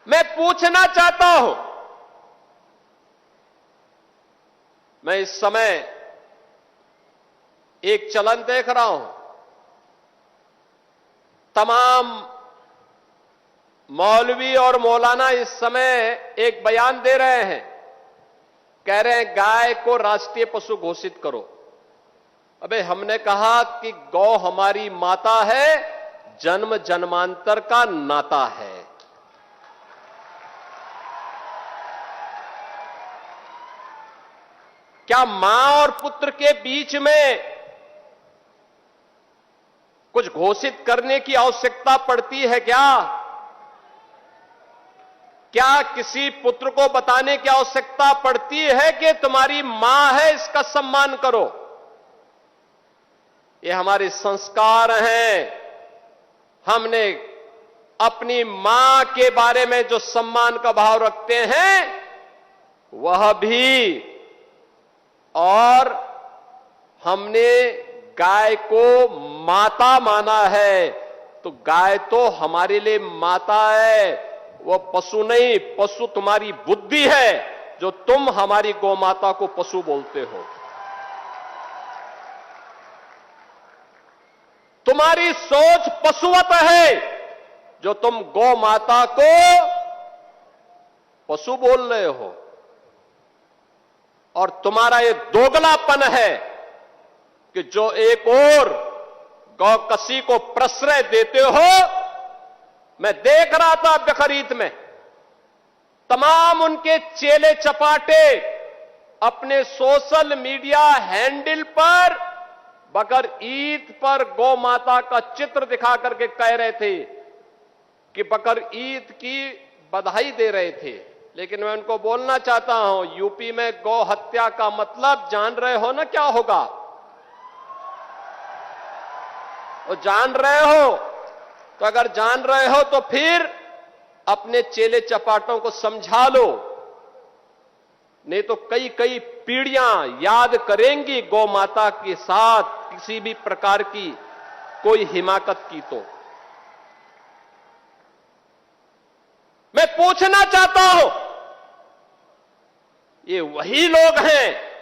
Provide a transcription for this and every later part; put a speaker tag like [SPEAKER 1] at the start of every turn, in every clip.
[SPEAKER 1] मैं पूछना चाहता हूं, मैं इस समय एक चलन देख रहा हूं, तमाम मौलवी और मौलाना इस समय एक बयान दे रहे हैं, कह रहे हैं गाय को राष्ट्रीय पशु घोषित करो। अबे हमने कहा कि गौ हमारी माता है, जन्म जन्मांतर का नाता है। क्या मां और पुत्र के बीच में कुछ घोषित करने की आवश्यकता पड़ती है क्या? क्या किसी पुत्र को बताने की आवश्यकता पड़ती है कि तुम्हारी मां है, इसका सम्मान करो? ये हमारे संस्कार हैं। हमने अपनी मां के बारे में जो सम्मान का भाव रखते हैं वह भी, और हमने गाय को माता माना है, तो गाय तो हमारे लिए माता है, वो पशु नहीं। पशु तुम्हारी बुद्धि है जो तुम हमारी गौ माता को पशु बोलते हो। तुम्हारी सोच पशुवत है जो तुम गौ माता को पशु बोल रहे हो, और तुम्हारा ये दोगलापन है कि जो एक और गौकसी को प्रश्रय देते हो। मैं देख रहा था बकरीद में तमाम उनके चेले चपाटे अपने सोशल मीडिया हैंडल पर बकर ईद पर गौ माता का चित्र दिखा करके कह रहे थे कि बकर ईद की बधाई दे रहे थे। लेकिन मैं उनको बोलना चाहता हूं, यूपी में गौ हत्या का मतलब जान रहे हो ना क्या होगा? वो जान रहे हो? तो अगर जान रहे हो तो फिर अपने चेले चपाटों को समझा लो, नहीं तो कई कई पीढ़ियां याद करेंगी गौ माता के साथ किसी भी प्रकार की कोई हिमाकत की। तो मैं पूछना चाहता हूं, ये वही लोग हैं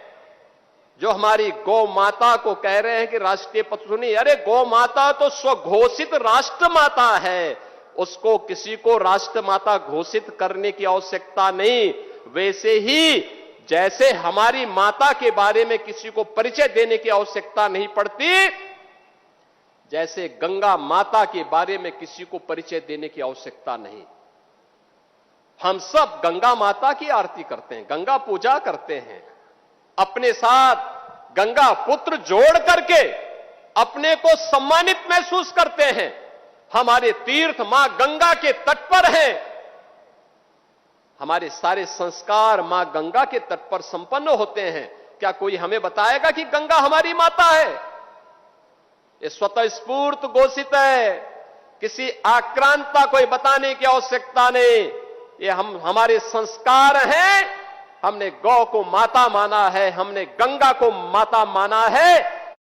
[SPEAKER 1] जो हमारी गौ माता को कह रहे हैं कि राष्ट्रीय पशु नहीं। अरे गौ माता तो स्वघोषित राष्ट्र माता है, उसको किसी को राष्ट्र माता घोषित करने की आवश्यकता नहीं। वैसे ही जैसे हमारी माता के बारे में किसी को परिचय देने की आवश्यकता नहीं पड़ती, जैसे गंगा माता के बारे में किसी को परिचय देने की आवश्यकता नहीं। हम सब गंगा माता की आरती करते हैं, गंगा पूजा करते हैं, अपने साथ गंगा पुत्र जोड़ करके अपने को सम्मानित महसूस करते हैं। हमारे तीर्थ मां गंगा के तट पर हैं, हमारे सारे संस्कार मां गंगा के तट पर संपन्न होते हैं। क्या कोई हमें बताएगा कि गंगा हमारी माता है? ये स्वतः स्फूर्त घोषित है, किसी आक्रांता कोई बताने की आवश्यकता नहीं। ये हमारे संस्कार हैं। हमने गौ को माता माना है, हमने गंगा को माता माना है,